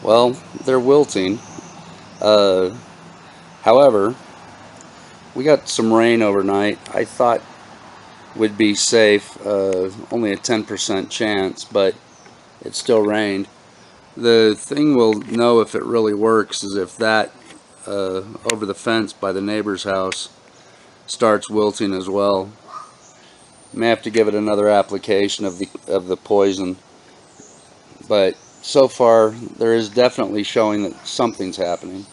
Well, they're wilting. Uh, However, we got some rain overnight. I thought would be safe, only a 10% chance, but it still rained. The thing we'll know if it really works is if that over the fence by the neighbor's house starts wilting as well. May have to give it another application of the poison, but so far there is definitely showing that something's happening.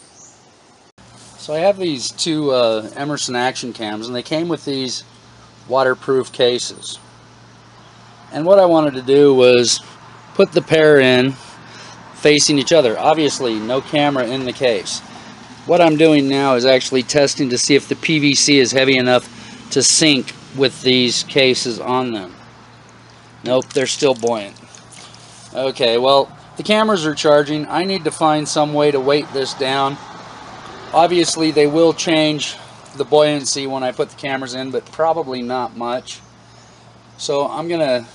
So I have these two Emerson Action cams, and they came with these waterproof cases. And what I wanted to do was put the pair in facing each other. Obviously, no camera in the case. What I'm doing now is actually testing to see if the PVC is heavy enough to sink with these cases on them. Nope, they're still buoyant. Okay, well, the cameras are charging. I need to find some way to weight this down. Obviously, they will change the buoyancy when I put the cameras in, but probably not much. So I'm gonna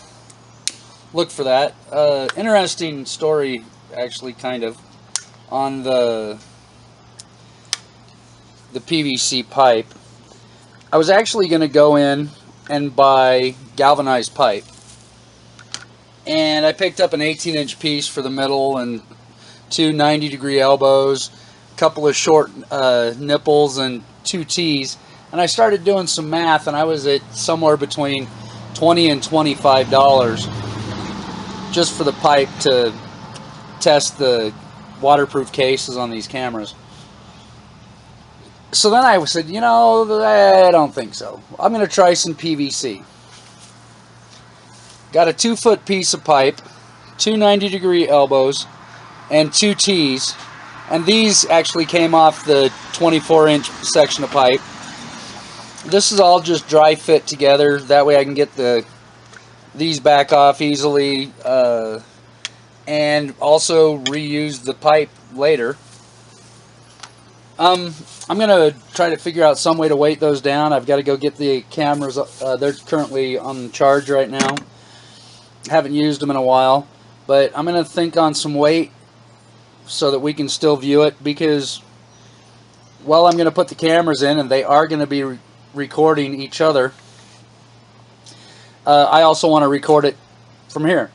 look for that. Interesting story, actually, kind of, on the PVC pipe. I was actually going to go in and buy galvanized pipe, and I picked up an 18-inch piece for the middle and two 90-degree elbows, a couple of short nipples, and two T's. And I started doing some math, and I was at somewhere between $20 and $25 just for the pipe to test the waterproof cases on these cameras. So then I said, you know, I don't think so. I'm going to try some PVC. Got a 2-foot piece of pipe, two 90-degree elbows, and two T's. And these actually came off the 24-inch section of pipe. This is all just dry fit together. That way I can get these back off easily, and also reuse the pipe later. I'm going to try to figure out some way to weight those down. I've got to go get the cameras. They're currently on charge right now. Haven't used them in a while. But I'm going to think on some weight so that we can still view it, because while I'm going to put the cameras in and they are going to be recording each other, I also want to record it from here.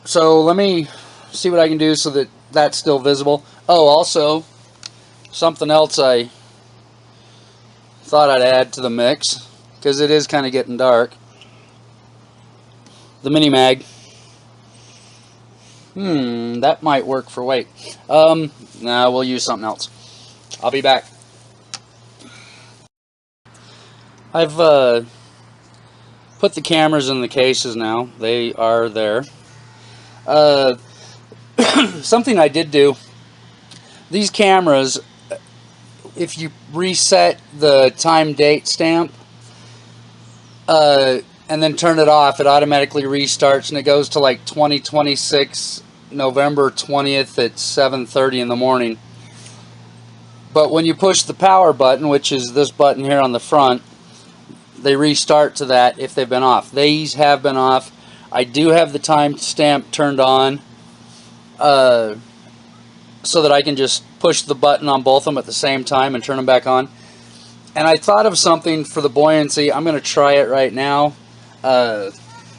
So let me see what I can do so that that's still visible. Oh, also, something else I thought I'd add to the mix, because it is kind of getting dark. The mini mag. That might work for weight. Nah, we'll use something else. I'll be back. I've put the cameras in the cases now. They are there. Something I did do. These cameras, if you reset the time date stamp and then turn it off, it automatically restarts, and it goes to like 2026 November 20th at 7:30 in the morning. But when you push the power button, which is this button here on the front, they restart to that if they've been off. These have been off. I do have the time stamp turned on, so that I can just push the button on both of them at the same time and turn them back on. And I thought of something for the buoyancy. I'm going to try it right now.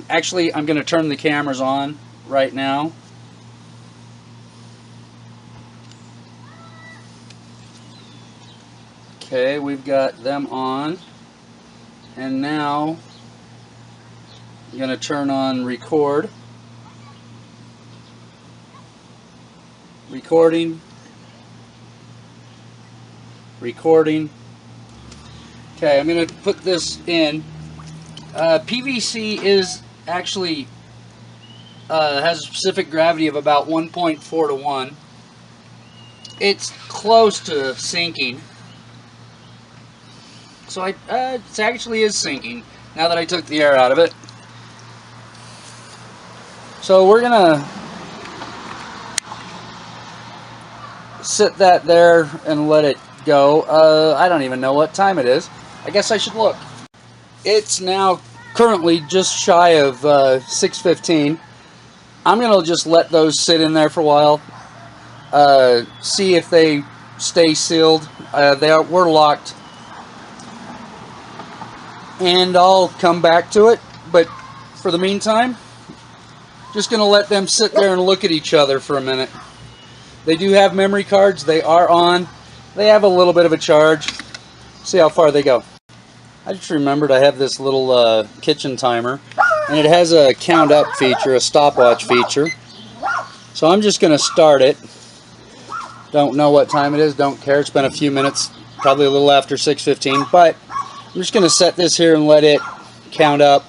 Actually, I'm going to turn the cameras on right now. Okay, we've got them on. And now I'm going to turn on record. Recording. Okay, I'm going to put this in. PVC is actually has a specific gravity of about 1.4 to 1. It's close to sinking. So it actually is sinking now that I took the air out of it. So we're going to sit that there and let it go. I don't even know what time it is. I guess I should look. It's now currently just shy of 6:15. I'm going to just let those sit in there for a while. see if they stay sealed. We're locked, and I'll come back to it, but for the meantime, just going to let them sit there and look at each other for a minute. They do have memory cards. They are on. They have a little bit of a charge. See how far they go. I just remembered I have this little kitchen timer, and it has a count up feature, a stopwatch feature. So I'm just going to start it. Don't know what time it is, don't care. It's been a few minutes, probably a little after 6:15, but I'm just going to set this here and let it count up,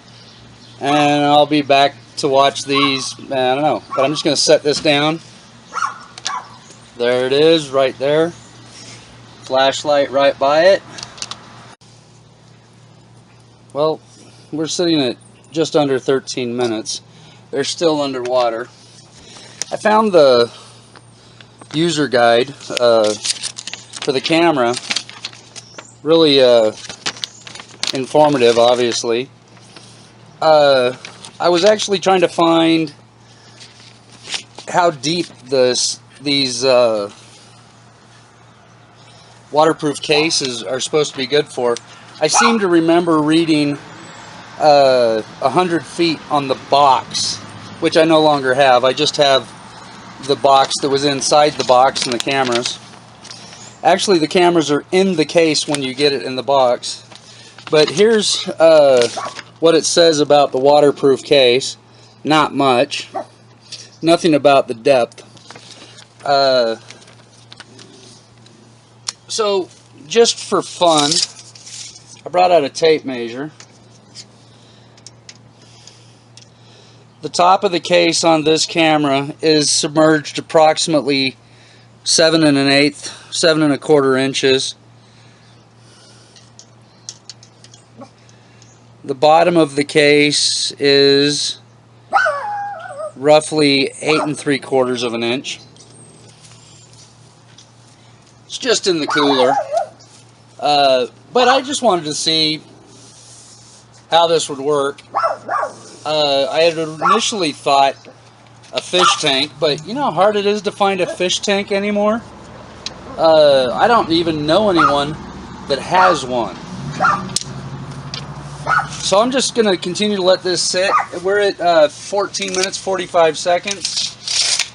and I'll be back to watch these. I don't know, but I'm just going to set this down. There it is, right there. Flashlight right by it. Well, we're sitting at just under 13 minutes. They're still underwater. I found the user guide for the camera really informative, obviously. I was actually trying to find how deep these waterproof cases are supposed to be good for. I seem to remember reading 100 feet on the box, which I no longer have. I just have the box that was inside the box and the cameras. Actually, the cameras are in the case when you get it in the box. But here's what it says about the waterproof case. Not much. Nothing about the depth. So, just for fun, I brought out a tape measure. The top of the case on this camera is submerged approximately 7 1/4 inches. The bottom of the case is roughly 8 3/4 of an inch. It's just in the cooler. But I just wanted to see how this would work. I had initially thought a fish tank, but you know how hard it is to find a fish tank anymore? I don't even know anyone that has one. So I'm just going to continue to let this sit. We're at 14 minutes, 45 seconds.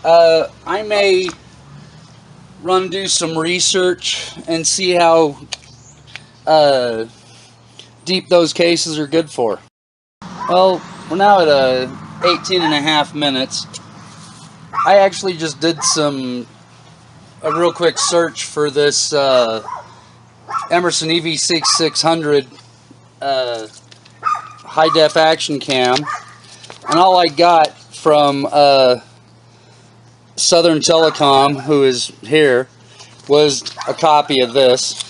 I may do some research and see how deep those cases are good for. Well, we're now at 18.5 minutes. I actually just did a real quick search for this Emerson EV6600 high def action cam, and all I got from Southern Telecom, who is here, was a copy of this.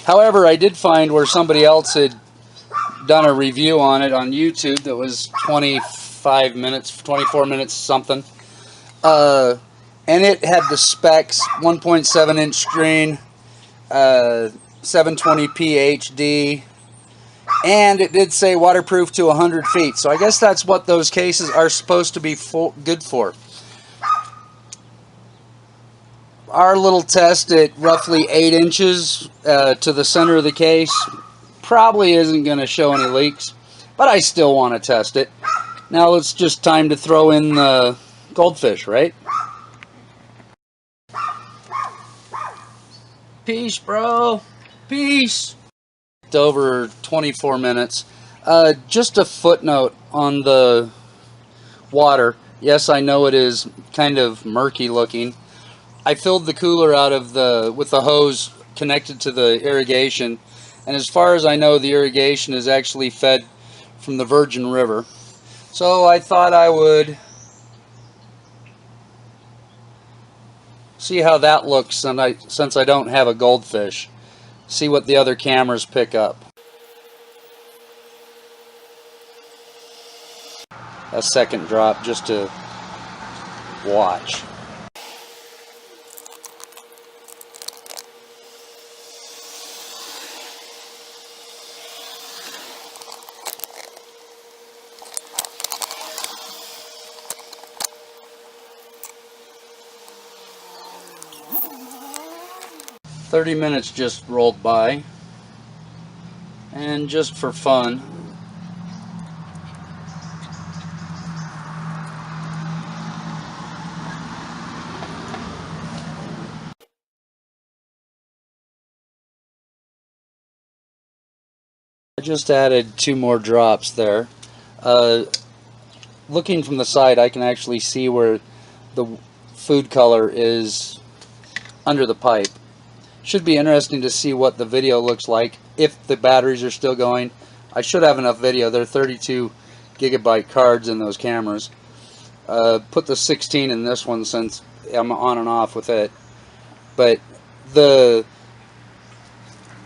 However, I did find where somebody else had done a review on it on YouTube that was 25 minutes, 24 minutes something. And it had the specs: 1.7 inch screen, 720p HD, and it did say waterproof to 100 feet. So I guess that's what those cases are supposed to be good for. Our little test at roughly 8 inches to the center of the case probably isn't going to show any leaks, but I still want to test it. Now it's just time to throw in the goldfish, right? Peace, bro. Peace. Over 24 minutes. Just a footnote on the water. Yes, I know it is kind of murky looking. I filled the cooler out of with the hose connected to the irrigation, and as far as I know, the irrigation is actually fed from the Virgin River. So I thought I would see how that looks, and since I don't have a goldfish, see what the other cameras pick up. A second drop just to watch. 30 minutes just rolled by, and just for fun, I just added 2 more drops there. Looking from the side, I can actually see where the food color is under the pipe. Should be interesting to see what the video looks like if the batteries are still going. I should have enough video. There are 32 gigabyte cards in those cameras. Put the 16 in this one since I'm on and off with it. But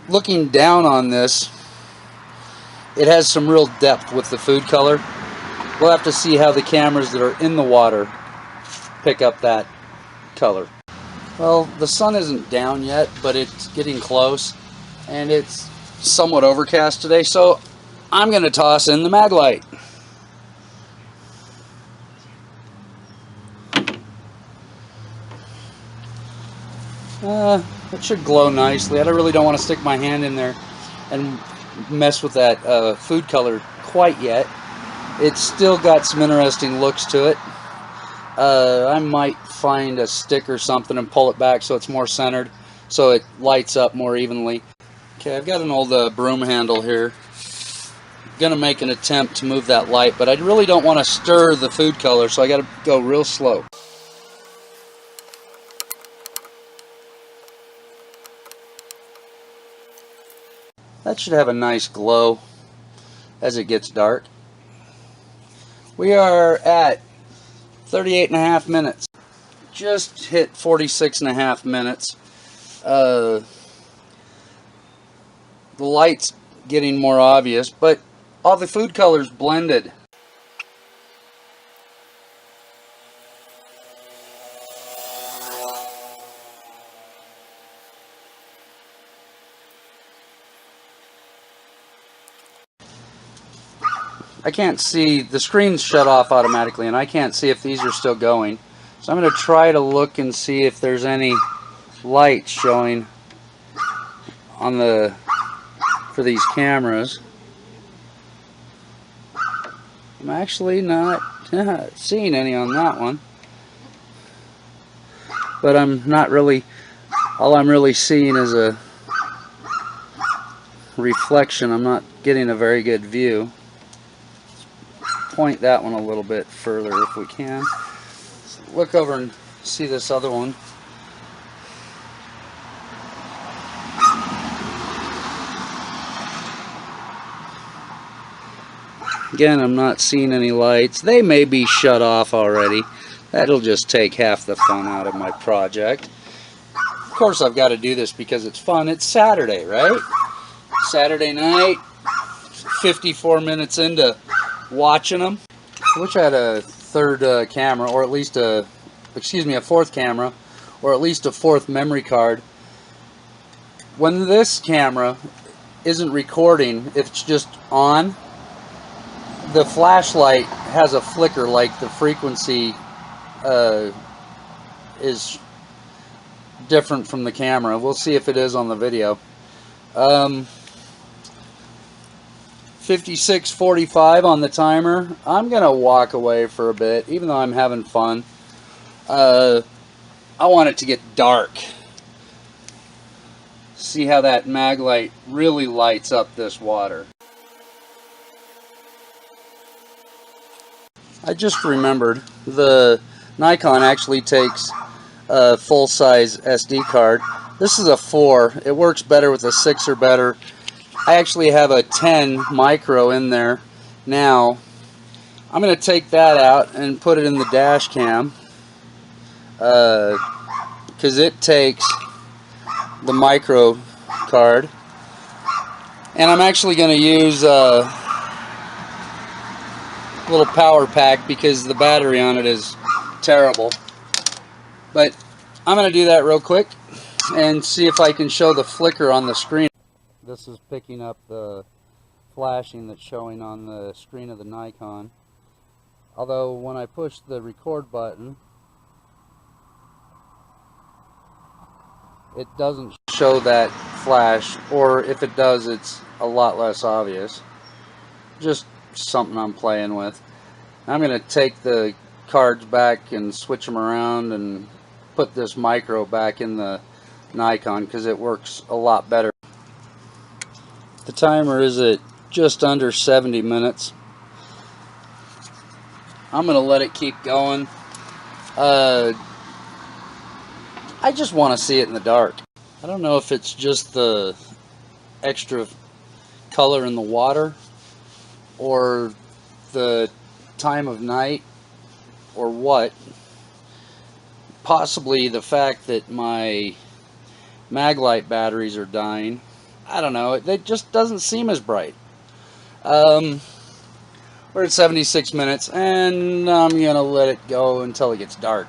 looking down on this, it has some real depth with the food color. We'll have to see how the cameras that are in the water pick up that color. Well, the sun isn't down yet, but it's getting close, and it's somewhat overcast today, so I'm going to toss in the mag light. It should glow nicely. I really don't want to stick my hand in there and mess with that food color quite yet. It's still got some interesting looks to it. I might find a stick or something and pull it back so it's more centered, so it lights up more evenly. Okay, I've got an old broom handle here. I'm gonna make an attempt to move that light, but I really don't want to stir the food color, so I gotta go real slow. That should have a nice glow as it gets dark. We are at 38.5 minutes. Just hit 46.5 minutes. The light's getting more obvious, but all the food colors blended. I can't see, the screen's shut off automatically, and I can't see if these are still going. So I'm going to try to look and see if there's any light showing on for these cameras. I'm actually not seeing any on that one. But I'm not really, all I'm really seeing is a reflection. I'm not getting a very good view. Point that one a little bit further if we can. Look over and see this other one. Again, I'm not seeing any lights. They may be shut off already. That'll just take half the fun out of my project. Of course, I've got to do this because it's fun. It's Saturday, right? Saturday night, 54 minutes into watching them. I wish I had a third camera, or at least a fourth camera, or at least a fourth memory card. When this camera isn't recording, if it's just on, the flashlight has a flicker like the frequency is different from the camera. We'll see if it is on the video. 56:45 on the timer. I'm gonna walk away for a bit, even though I'm having fun. I want it to get dark. See how that mag light really lights up this water. I just remembered the Nikon actually takes a full-size SD card. This is a 4. It works better with a 6 or better. I actually have a 10 micro in there now. I'm going to take that out and put it in the dash cam because it takes the micro card, and I'm actually going to use a little power pack because the battery on it is terrible. But I'm going to do that real quick and see if I can show the flicker on the screen. This is picking up the flashing that's showing on the screen of the Nikon. Although when I push the record button, it doesn't show show that flash, or if it does, it's a lot less obvious. Just something I'm playing with. I'm going to take the cards back and switch them around and put this micro back in the Nikon because it works a lot better. The timer is at just under 70 minutes. I'm going to let it keep going. I just want to see it in the dark. I don't know if it's just the extra color in the water or the time of night or what. Possibly the fact that my Maglite batteries are dying. I don't know, it just doesn't seem as bright. We're at 76 minutes and I'm gonna let it go until it gets dark.